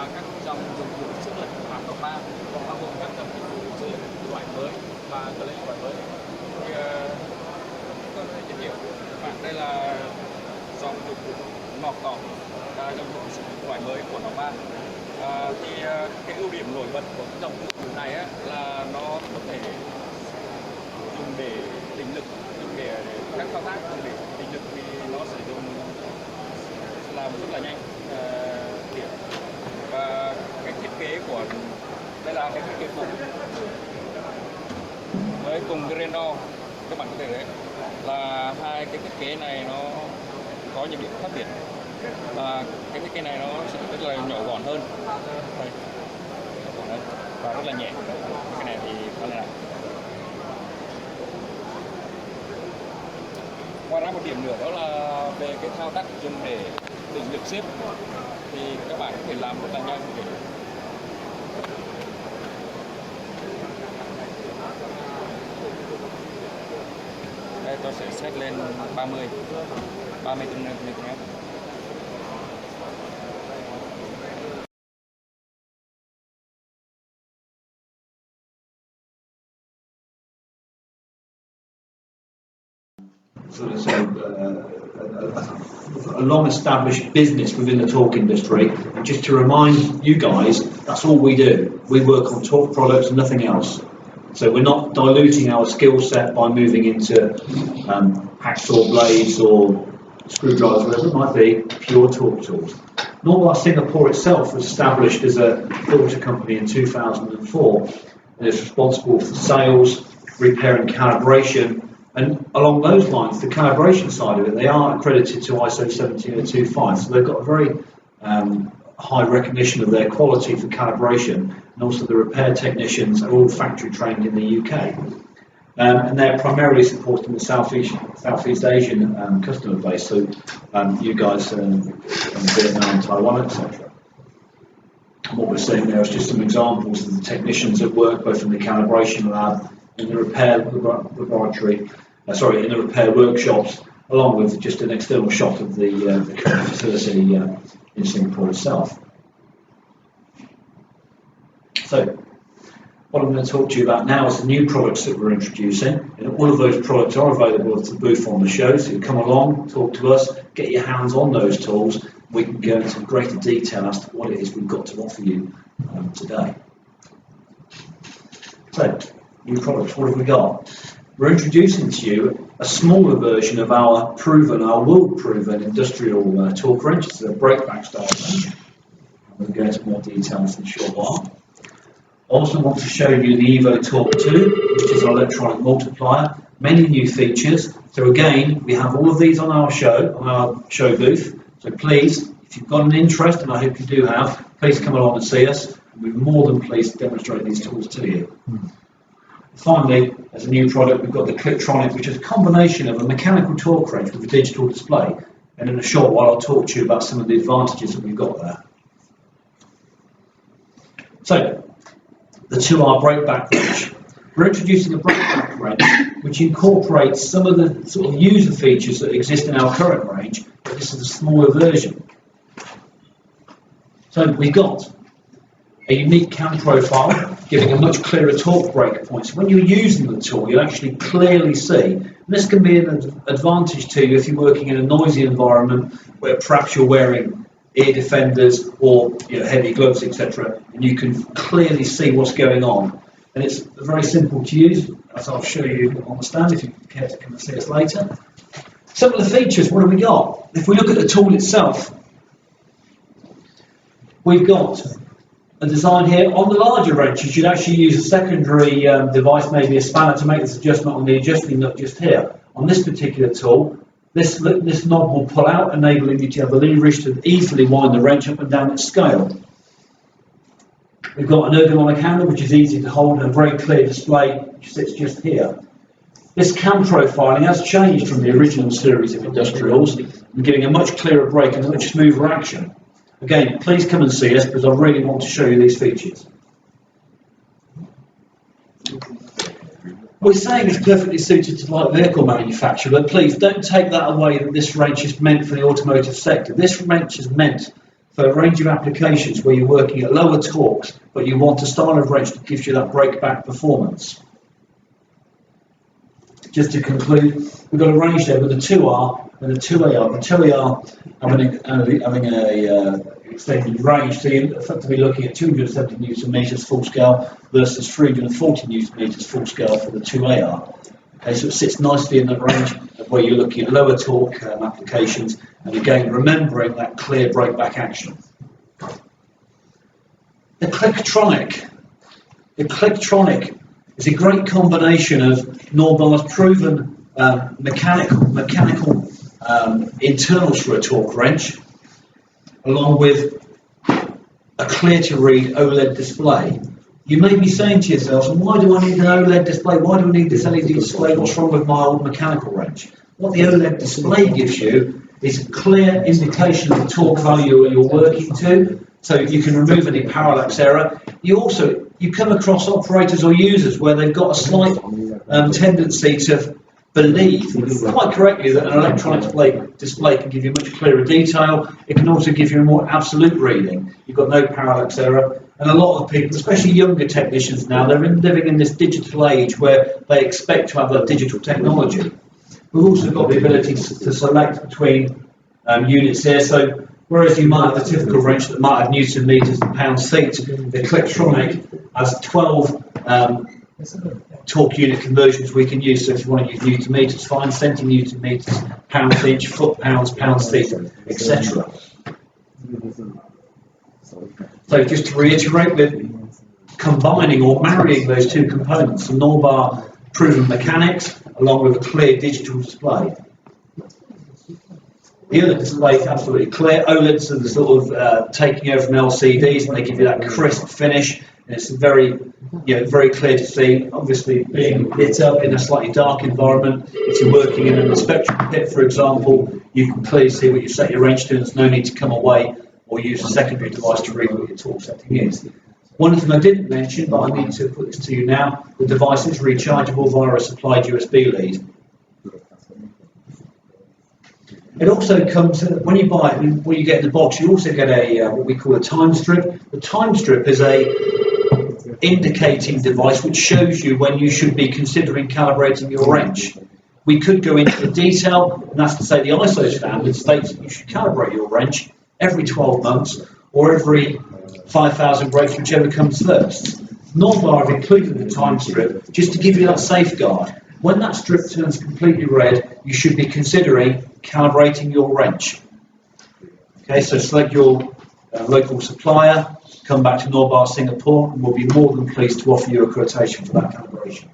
là các dòng dụng cụ chữ lực hàm độc ba, bao gồm các dòng dụng cụ chữ lực loại mới và trở lên loại mới. Thì tôi giới thiệu các bạn đây là dòng dụng cụ ngọc đỏ, dòng dụng cụ loại mới của Norbar. Cái ưu điểm nổi bật của cái dòng dụng cụ này là nó có thể dùng để định lực, dùng để các thao tác dùng để định lực, vì nó sử dụng làm rất là nhanh điểm. Và cái thiết kế của đây là cái thiết kế cũ với cùng cái reno, các bạn có thể thấy là hai cái thiết kế này nó có những điểm khác biệt. Cái thiết kế này nó sẽ rất là nhỏ gọn hơn đây, và rất là nhẹ. Cái này thì khá là nặng. Ngoài ra một điểm nữa đó là về cái thao tác dùng để định lực xếp thì các bạn có thể làm rất là nhanh. Đây tôi sẽ set lên 30 cm. Sort of a long-established business within the talk industry. And just to remind you guys, that's all we do. We work on talk products and nothing else. So we're not diluting our skill set by moving into hacksaw blades or screwdrivers, whatever it might be, pure talk tools. Norbar Singapore itself was established as a filter company in 2004 and is responsible for sales, repair and calibration. And along those lines, the calibration side of it, they are accredited to ISO 17025, so they've got a very high recognition of their quality for calibration, and also the repair technicians are all factory trained in the UK. And they're primarily supporting the Southeast Asian customer base, so you guys in Vietnam, Taiwan, etc. And what we're seeing there is just some examples of the technicians that work both in the calibration lab, in the repair laboratory, in the repair workshops, along with just an external shot of the current facility in Singapore itself. So, what I'm going to talk to you about now is the new products that we're introducing, and all of those products are available at the booth on the show, so you come along, talk to us, get your hands on those tools, we can go into greater detail as to what it is we've got to offer you today. So, new products, what have we got? We're introducing to you a smaller version of our world-proven industrial torque wrench. It's a breakback style wrench. We'll go into more details in a short while. Also want to show you the Evo Torque 2, which is our electronic multiplier. Many new features. So again, we have all of these on our show booth. So please, if you've got an interest, and I hope you do have, please come along and see us. We're more than pleased to demonstrate these tools to you. Finally, as a new product, we've got the Clicktronic, which is a combination of a mechanical torque wrench with a digital display. And in a short while, I'll talk to you about some of the advantages that we've got there. So, the 2R breakback wrench. We're introducing a breakback wrench which incorporates some of the sort of user features that exist in our current range, but this is a smaller version. So we've got a unique cam profile, giving a much clearer torque break point. So when you're using the tool, you'll actually clearly see. And this can be an advantage to you if you're working in a noisy environment where perhaps you're wearing ear defenders or heavy gloves, etc., and you can clearly see what's going on. And it's very simple to use, as I'll show you on the stand if you care to come and see us later. Some of the features, what have we got? If we look at the tool itself, we've got a design here. On the larger wrenches, you'd actually use a secondary device, maybe a spanner, to make this adjustment on the adjusting nut just here. On this particular tool, this knob will pull out, enabling you to have the leverage to easily wind the wrench up and down its scale. We've got an ergonomic handle, which is easy to hold, and a very clear display, which sits just here. This cam profiling has changed from the original series of industrials, and giving a much clearer brake and a much smoother action. Again, please come and see us, because I really want to show you these features. We're saying it's perfectly suited to light vehicle manufacture, but please don't take that away that this wrench is meant for the automotive sector. This wrench is meant for a range of applications where you're working at lower torques, but you want a style of wrench that gives you that break-back performance. Just to conclude, we've got a range there with the 2R and the 2AR. The 2AR having a extended range, so you're effectively looking at 270 newton meters full scale versus 340 newton meters full scale for the 2AR. Okay, so it sits nicely in the range of where you're looking at lower torque applications, and again remembering that clear break-back action. The clicktronic is a great combination of Norbar's proven mechanical internals for a torque wrench, along with a clear-to-read OLED display. You may be saying to yourselves, why do I need an OLED display? Why do I need this LED display? What's wrong with my old mechanical wrench? What the OLED display gives you is a clear indication of the torque value you're working to, so you can remove any parallax error. You come across operators or users where they've got a slight tendency to believe, quite correctly, that an electronic display can give you much clearer detail. It can also give you a more absolute reading. You've got no parallax error. And a lot of people, especially younger technicians now, they're living in this digital age where they expect to have that digital technology. We've also got the ability to select between units here. So whereas you might have the typical wrench that might have newton meters and pounds feet, the Clicktronic has 12 torque unit conversions we can use. So if you want to use newton meters, fine, centinewton meters, pounds inch, foot pounds, pounds feet, etc. So just to reiterate, we're combining or marrying those two components, the Norbar proven mechanics along with a clear digital display. The other display is absolutely clear. OLEDs are the sort of taking over from LCDs, and they give you that crisp finish. And it's very clear to see. Obviously, being lit up in a slightly dark environment, if you're working in an inspection pit, for example, you can clearly see what you set your wrench to. There's no need to come away or use a secondary device to read what your torque setting is. One thing I didn't mention, but I need to put this to you now, the device is rechargeable via a supplied USB lead. It also comes, when you buy it, when you get in the box, you also get a what we call a time strip. The time strip is a indicating device which shows you when you should be considering calibrating your wrench. We could go into the detail, and that's to say the ISO standard states that you should calibrate your wrench every 12 months or every 5,000 breaks, whichever comes first. Norbar have included the time strip just to give you that safeguard. When that strip turns completely red, you should be considering calibrating your wrench. Okay, so select your local supplier, come back to Norbar Singapore, and we'll be more than pleased to offer you a quotation for that calibration.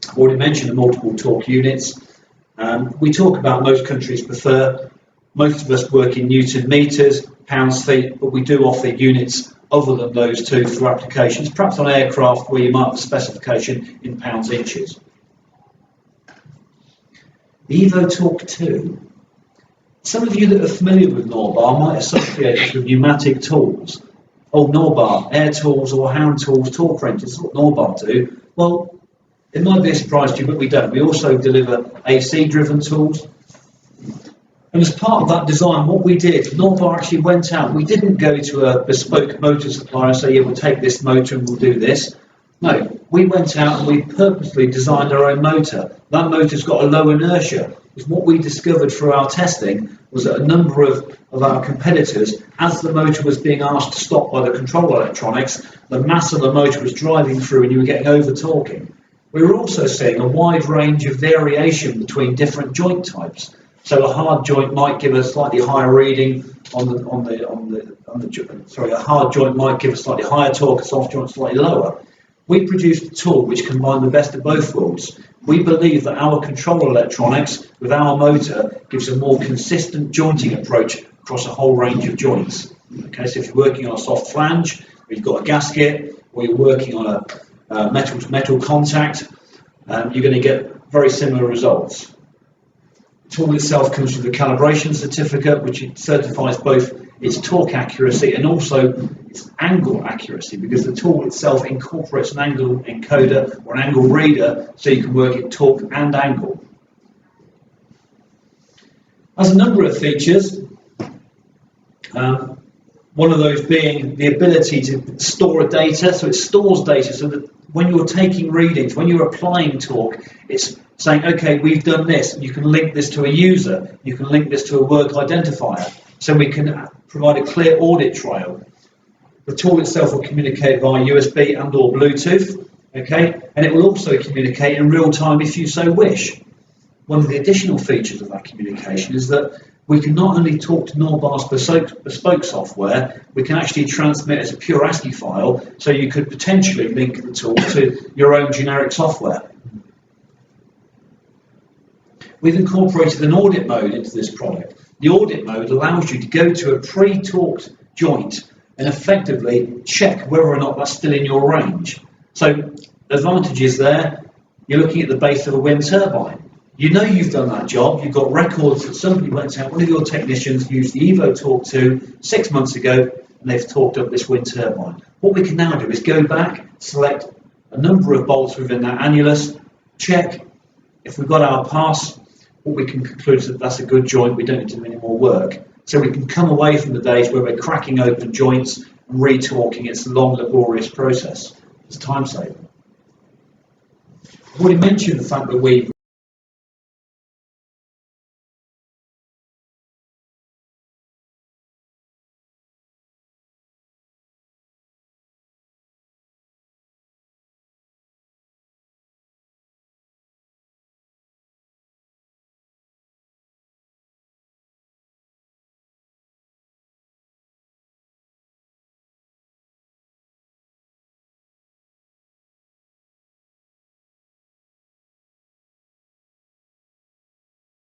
I've already mentioned the multiple torque units. We talk about most countries prefer. Most of us work in newton meters, pounds feet, but we do offer units other than those two for applications, perhaps on aircraft where you might have a specification in pounds inches. The Evo Torque 2. Some of you that are familiar with Norbar might associate it with pneumatic tools. Oh, Norbar, air tools or hand tools, torque wrenches, what Norbar do. Well, it might be a surprise to you, but we don't. We also deliver AC-driven tools. And as part of that design, what we did, Norbar actually went out. We didn't go to a bespoke motor supplier and say, yeah, we'll take this motor and we'll do this. No, we went out and we purposely designed our own motor. That motor's got a low inertia. Because what we discovered through our testing was that a number of our competitors, as the motor was being asked to stop by the control electronics, the mass of the motor was driving through and you were getting over-torquing. We were also seeing a wide range of variation between different joint types. So a hard joint might give a slightly higher reading a hard joint might give a slightly higher torque, a soft joint slightly lower. We produced a tool which combined the best of both worlds. We believe that our control electronics with our motor gives a more consistent jointing approach across a whole range of joints. Okay, so if you're working on a soft flange, or you've got a gasket, or you're working on a metal-to-metal contact, you're going to get very similar results. The tool itself comes with a calibration certificate, which certifies both its torque accuracy and also its angle accuracy, because the tool itself incorporates an angle encoder or an angle reader, so you can work in torque and angle. Has a number of features. One of those being the ability to store data. So it stores data so that when you're taking readings, when you're applying talk, it's saying, okay, we've done this. You can link this to a user. You can link this to a work identifier. So we can provide a clear audit trail. The tool itself will communicate via USB and or Bluetooth, okay? And it will also communicate in real time if you so wish. One of the additional features of that communication is that we can not only talk to Norbar's bespoke software, we can actually transmit as a pure ASCII file, so you could potentially link the tool to your own generic software. We've incorporated an audit mode into this product. The audit mode allows you to go to a pre-talked joint and effectively check whether or not that's still in your range. So, advantages there, you're looking at the base of a wind turbine. You know you've done that job, you've got records that somebody went out, one of your technicians used the Evo Talk 2 6 months ago, and they've talked up this wind turbine. What we can now do is go back, select a number of bolts within that annulus, check. If we've got our pass, what we can conclude is that that's a good joint, we don't need to do any more work. So we can come away from the days where we're cracking open joints and re-talking. It's a long, laborious process. It's time saving. I've already mentioned the fact that we